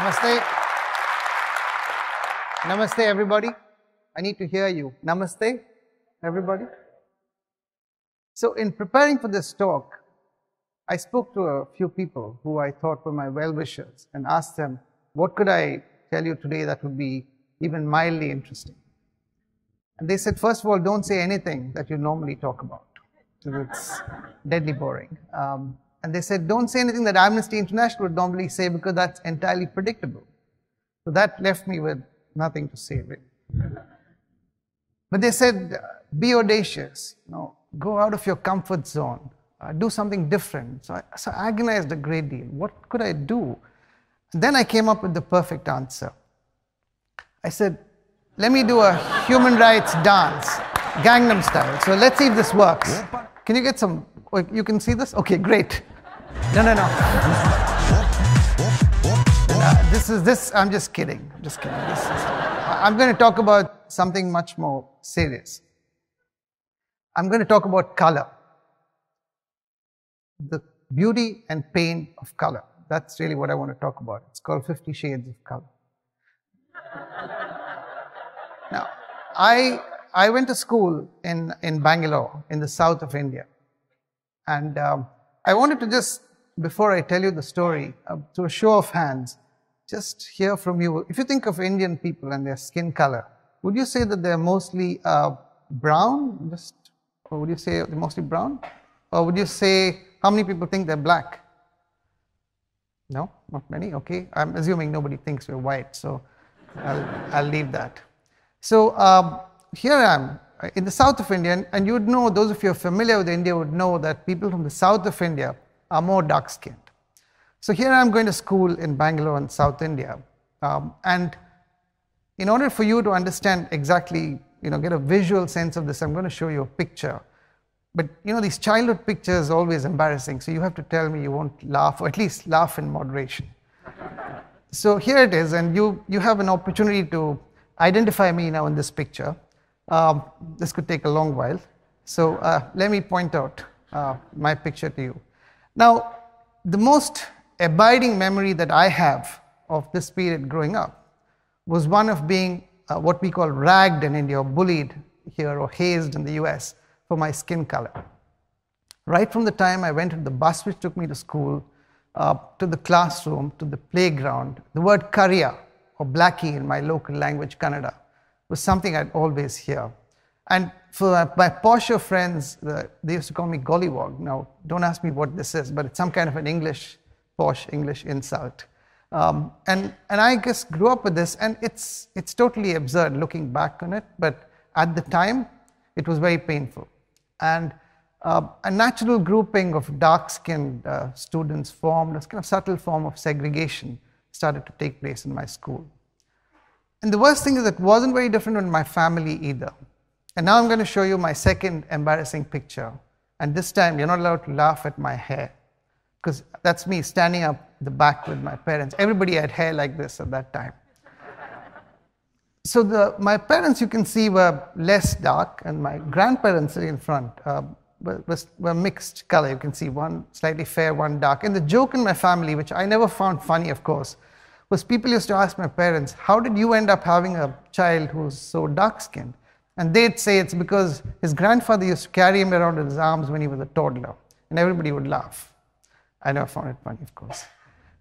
Namaste. Namaste, everybody. I need to hear you. Namaste, everybody. So in preparing for this talk, I spoke to a few people who I thought were my well-wishers and asked them, what could I tell you today that would be even mildly interesting? And they said, first of all, don't say anything that you normally talk about, because it's deadly boring. And they said, don't say anything that Amnesty International would normally say, because that's entirely predictable. So that left me with nothing to say, really. But they said, be audacious, go out of your comfort zone, do something different. So I agonized a great deal. What could I do? And then I came up with the perfect answer. I said, let me do a human rights dance, Gangnam style. So let's see if this works. Can you get some, you can see this? Okay, great. No. I'm just kidding. I'm going to talk about something much more serious. I'm going to talk about color. The beauty and pain of color. That's really what I want to talk about. It's called 50 Shades of Color. Now, I went to school in Bangalore, in the south of India. And I wanted to just, before I tell you the story, to a show of hands, just hear from you. If you think of Indian people and their skin color, would you say that they're mostly brown? Or would you say they're mostly brown? Or would you say, how many people think they're black? No, not many. Okay, I'm assuming nobody thinks we're white, so I'll leave that. So here I am in the south of India, and you would know, those of you who are familiar with India would know that people from the south of India are more dark-skinned. So here I am going to school in Bangalore in South India, and in order for you to understand exactly, get a visual sense of this, I'm going to show you a picture. But these childhood pictures are always embarrassing, so you have to tell me you won't laugh, or at least laugh in moderation. So here it is, and you have an opportunity to identify me now in this picture. This could take a long while. So let me point out my picture to you. Now, the most abiding memory that I have of this period growing up was one of being what we call ragged in India, or bullied here, or hazed in the US for my skin color. Right from the time I went to the bus which took me to school, to the classroom, to the playground, the word Kariya, or blackie in my local language, Kannada, was something I'd always hear. And for my posher friends, they used to call me gollywog. Now, don't ask me what this is, but it's some kind of an posh English insult. And I just grew up with this, and it's totally absurd looking back on it, but at the time, it was very painful. And a natural grouping of dark-skinned students formed, a kind of subtle form of segregation started to take place in my school. And the worst thing is it wasn't very different in my family either. And now I'm going to show you my second embarrassing picture. And this time, you're not allowed to laugh at my hair, because that's me standing up the back with my parents. Everybody had hair like this at that time. So my parents, you can see, were less dark, and my grandparents sitting in front were mixed color. You can see one slightly fair, one dark. And the joke in my family, which I never found funny, of course, was people used to ask my parents, how did you end up having a child who's so dark-skinned? And they'd say it's because his grandfather used to carry him around in his arms when he was a toddler. And everybody would laugh. I never found it funny, of course.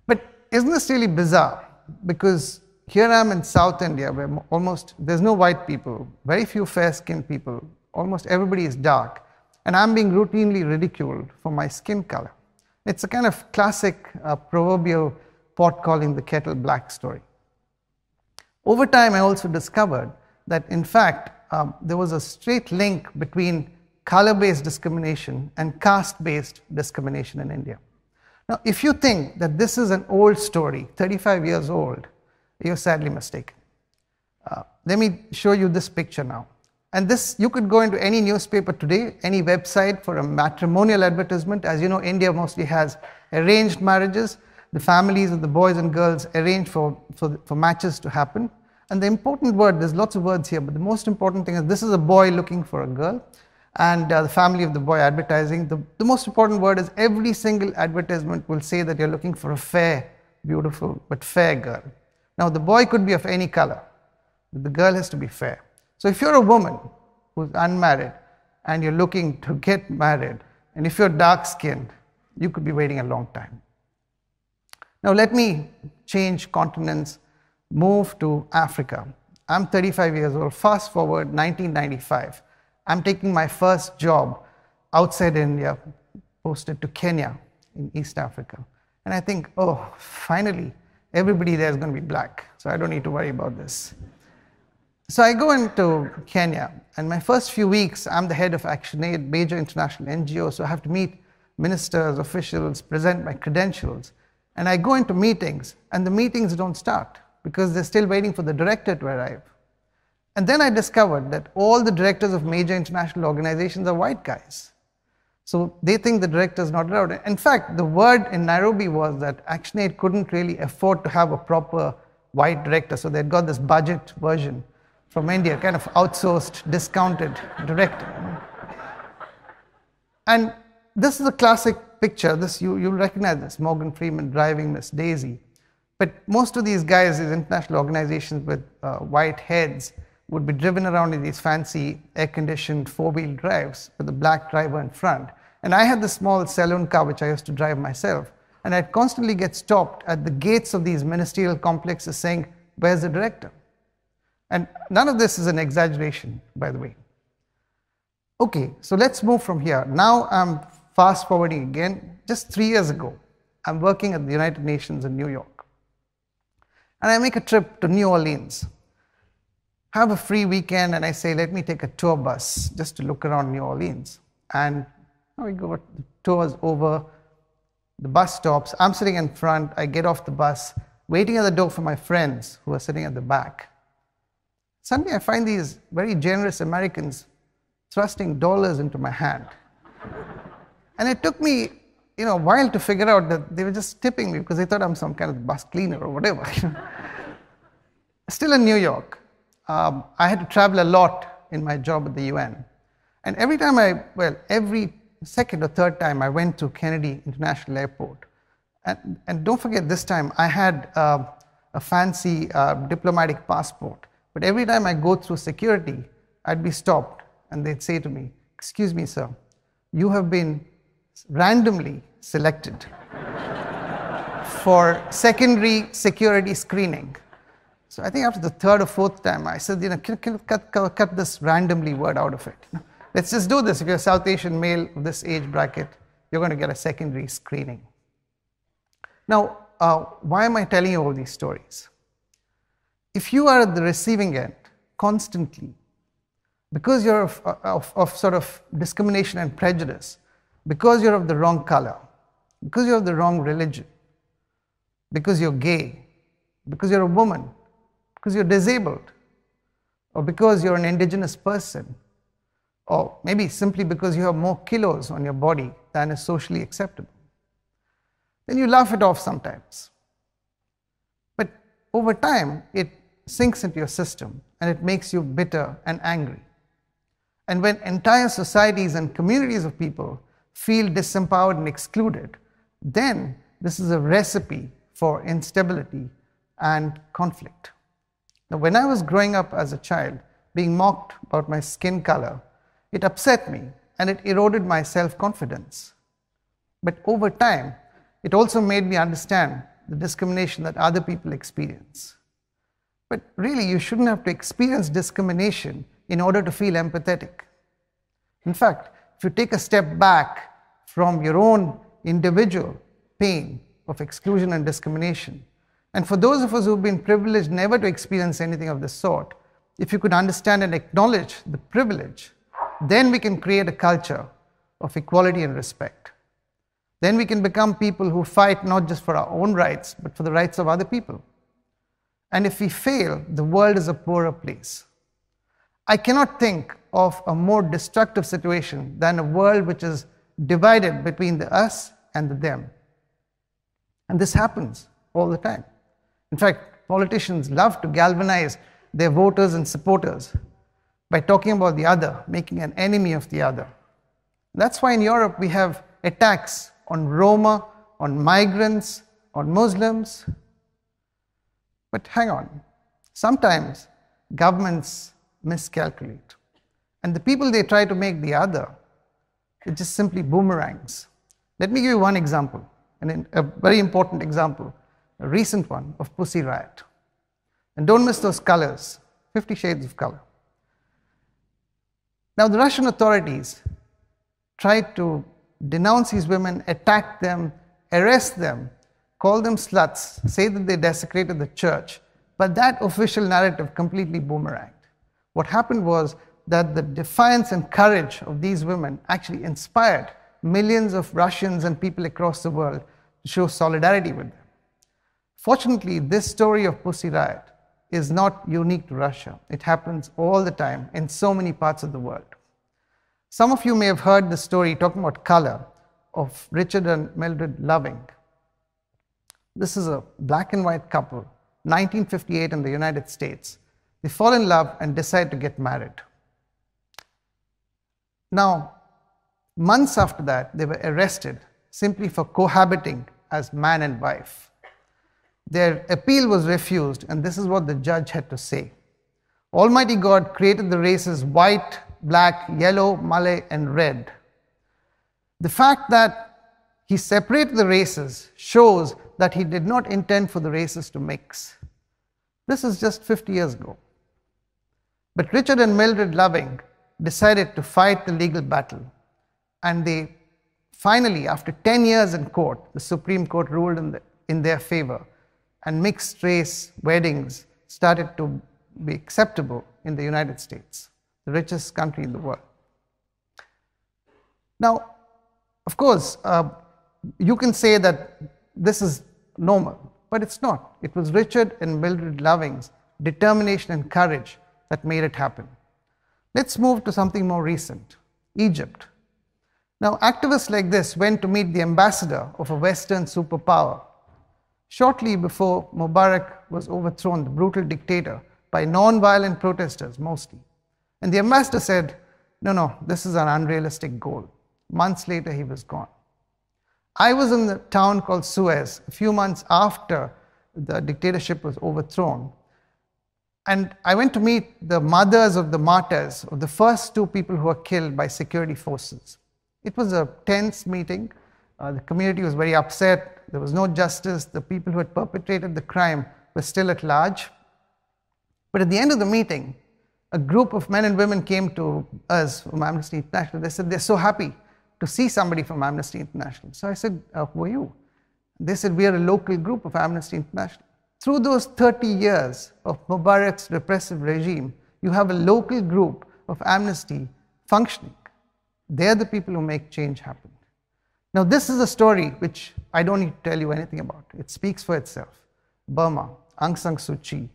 But isn't this really bizarre? Because here I am in South India, where there's no white people, very few fair-skinned people, almost everybody is dark, and I'm being routinely ridiculed for my skin color. It's a kind of classic proverbial pot calling the kettle black story. Over time, I also discovered that, in fact, there was a straight link between color-based discrimination and caste-based discrimination in India. Now, if you think that this is an old story, 35 years old, you're sadly mistaken. Let me show you this picture now. And this, you could go into any newspaper today, any website for a matrimonial advertisement. As you know, India mostly has arranged marriages. The families of the boys and girls arrange for matches to happen. And the important word, there's lots of words here, but the most important thing is this is a boy looking for a girl, and the family of the boy advertising. The most important word is every single advertisement will say that you're looking for a fair beautiful, but fair girl. Now, the boy could be of any color, but the girl has to be fair. So if you're a woman who's unmarried and you're looking to get married, and if you're dark-skinned, you could be waiting a long time. Now, let me change continents, move to Africa. I'm 35 years old. Fast forward 1995. I'm taking my first job outside India, posted to Kenya in East Africa. And I think, oh, finally, everybody there is going to be black, so I don't need to worry about this. So I go into Kenya, and my first few weeks, I'm the head of ActionAid, major international NGO, so I have to meet ministers, officials, present my credentials. And I go into meetings, and the meetings don't start because they're still waiting for the director to arrive. And then I discovered that all the directors of major international organizations are white guys. So they think the director is not allowed. In fact, the word in Nairobi was that ActionAid couldn't really afford to have a proper white director, so they'd got this budget version from India, kind of outsourced, discounted director. And this is a classic picture. You'll recognize this, Morgan Freeman driving Miss Daisy. But most of these guys, these international organizations with white heads, would be driven around in these fancy air-conditioned four-wheel drives with a black driver in front. And I had this small saloon car which I used to drive myself. And I'd constantly get stopped at the gates of these ministerial complexes saying, "Where's the director?" And none of this is an exaggeration, by the way. Okay, so let's move from here. Now I'm fast forwarding again. Just 3 years ago, I'm working at the United Nations in New York. And I make a trip to New Orleans. Have a free weekend, and I say, let me take a tour bus just to look around New Orleans. And we go, the tour's over, the bus stops, I'm sitting in front, I get off the bus, waiting at the door for my friends who are sitting at the back. Suddenly I find these very generous Americans thrusting dollars into my hand. And it took me a while to figure out that they were just tipping me because they thought I'm some kind of bus cleaner or whatever. Still in New York. I had to travel a lot in my job at the UN. And every time every second or third time I went to Kennedy International Airport. And don't forget, this time I had a fancy diplomatic passport. But every time I go through security, I'd be stopped and they'd say to me, "Excuse me, sir, you have been randomly selected for secondary security screening." So I think after the third or fourth time, I said, can you cut this randomly word out of it? Let's just do this. If you're a South Asian male of this age bracket, you're going to get a secondary screening. Now, why am I telling you all these stories? If you are at the receiving end constantly, because you're of sort of discrimination and prejudice, because you're of the wrong color, because you're of the wrong religion, because you're gay, because you're a woman, because you're disabled, or because you're an indigenous person, or maybe simply because you have more kilos on your body than is socially acceptable, then you laugh it off sometimes. But over time, it sinks into your system and it makes you bitter and angry. And when entire societies and communities of people feel disempowered and excluded, then this is a recipe for instability and conflict. Now, when I was growing up as a child, being mocked about my skin color, it upset me and it eroded my self-confidence. But over time, it also made me understand the discrimination that other people experience. But really, you shouldn't have to experience discrimination in order to feel empathetic. In fact, if you take a step back from your own individual pain of exclusion and discrimination, and for those of us who've been privileged never to experience anything of this sort, if you could understand and acknowledge the privilege, then we can create a culture of equality and respect. Then we can become people who fight not just for our own rights, but for the rights of other people. And if we fail, the world is a poorer place. I cannot think of a more destructive situation than a world which is divided between the us and the them. And this happens all the time. In fact, politicians love to galvanize their voters and supporters by talking about the other, making an enemy of the other. That's why in Europe we have attacks on Roma, on migrants, on Muslims. But hang on, sometimes governments miscalculate. And the people they try to make the other, it's just simply boomerangs. Let me give you one example, and a very important example, a recent one of Pussy Riot. And don't miss those colors, 50 shades of color. Now the Russian authorities tried to denounce these women, attack them, arrest them, call them sluts, say that they desecrated the church, but that official narrative completely boomeranged. What happened was that the defiance and courage of these women actually inspired millions of Russians and people across the world to show solidarity with them. Fortunately, this story of Pussy Riot is not unique to Russia. It happens all the time in so many parts of the world. Some of you may have heard the story talking about color of Richard and Mildred Loving. This is a black and white couple, 1958 in the United States. They fall in love and decide to get married. Now, months after that, they were arrested simply for cohabiting as man and wife. Their appeal was refused, and this is what the judge had to say. Almighty God created the races white, black, yellow, Malay, and red. The fact that he separated the races shows that he did not intend for the races to mix. This is just 50 years ago. But Richard and Mildred Loving decided to fight the legal battle, and they finally, after 10 years in court, the Supreme Court ruled in their favor, and mixed race weddings started to be acceptable in the United States, the richest country in the world. Now, of course, you can say that this is normal, but it's not. It was Richard and Mildred Loving's determination and courage that made it happen. Let's move to something more recent, Egypt. Now, activists like this went to meet the ambassador of a Western superpower shortly before Mubarak was overthrown, the brutal dictator, by non-violent protesters mostly. And the ambassador said, no, this is an unrealistic goal. Months later, he was gone. I was in the town called Suez a few months after the dictatorship was overthrown. And I went to meet the mothers of the martyrs, of the first two people who were killed by security forces. It was a tense meeting. The community was very upset. There was no justice. The people who had perpetrated the crime were still at large. But at the end of the meeting, a group of men and women came to us from Amnesty International. They said they're so happy to see somebody from Amnesty International. So I said, who are you? They said, we are a local group of Amnesty International. Through those 30 years of Mubarak's repressive regime, you have a local group of Amnesty functioning. They're the people who make change happen. Now, this is a story which I don't need to tell you anything about. It speaks for itself. Burma, Aung San Suu Kyi.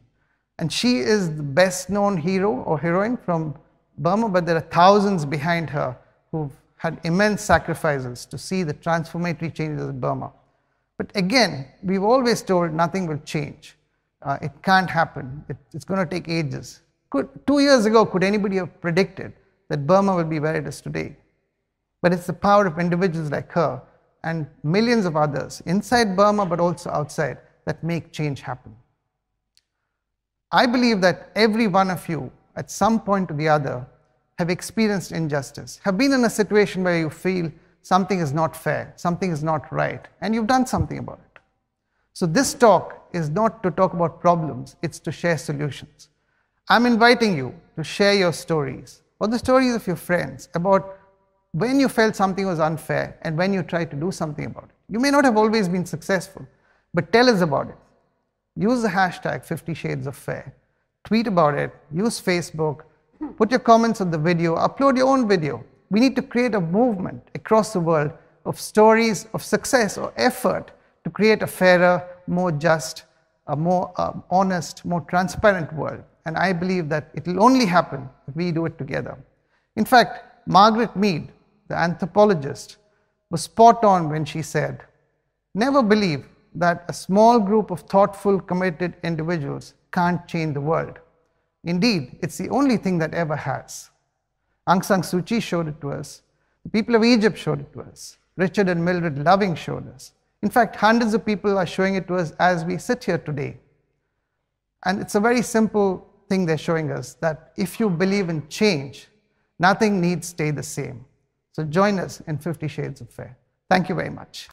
And she is the best known hero or heroine from Burma, but there are thousands behind her who've had immense sacrifices to see the transformatory changes in Burma. But again, we've always told nothing will change. It can't happen. It's going to take ages. 2 years ago, could anybody have predicted that Burma will be where it is today? But it's the power of individuals like her and millions of others inside Burma but also outside that make change happen. I believe that every one of you at some point or the other have experienced injustice, have been in a situation where you feel something is not fair, something is not right, and you've done something about it. So this talk is not to talk about problems, it's to share solutions. I'm inviting you to share your stories or the stories of your friends about when you felt something was unfair and when you tried to do something about it. You may not have always been successful, but tell us about it. Use the hashtag 50 Shades of Fair. Tweet about it, use Facebook, put your comments on the video, upload your own video. We need to create a movement across the world of stories of success or effort to create a fairer, more just, a more honest, more transparent world. And I believe that it will only happen if we do it together. In fact, Margaret Mead, the anthropologist, was spot on when she said, never believe that a small group of thoughtful, committed individuals can't change the world. Indeed, it's the only thing that ever has. Aung San Suu Kyi showed it to us. The people of Egypt showed it to us. Richard and Mildred Loving showed us. In fact, hundreds of people are showing it to us as we sit here today. And it's a very simple thing they're showing us, that if you believe in change, nothing needs stay the same. So join us in 50 Shades of Fair. Thank you very much.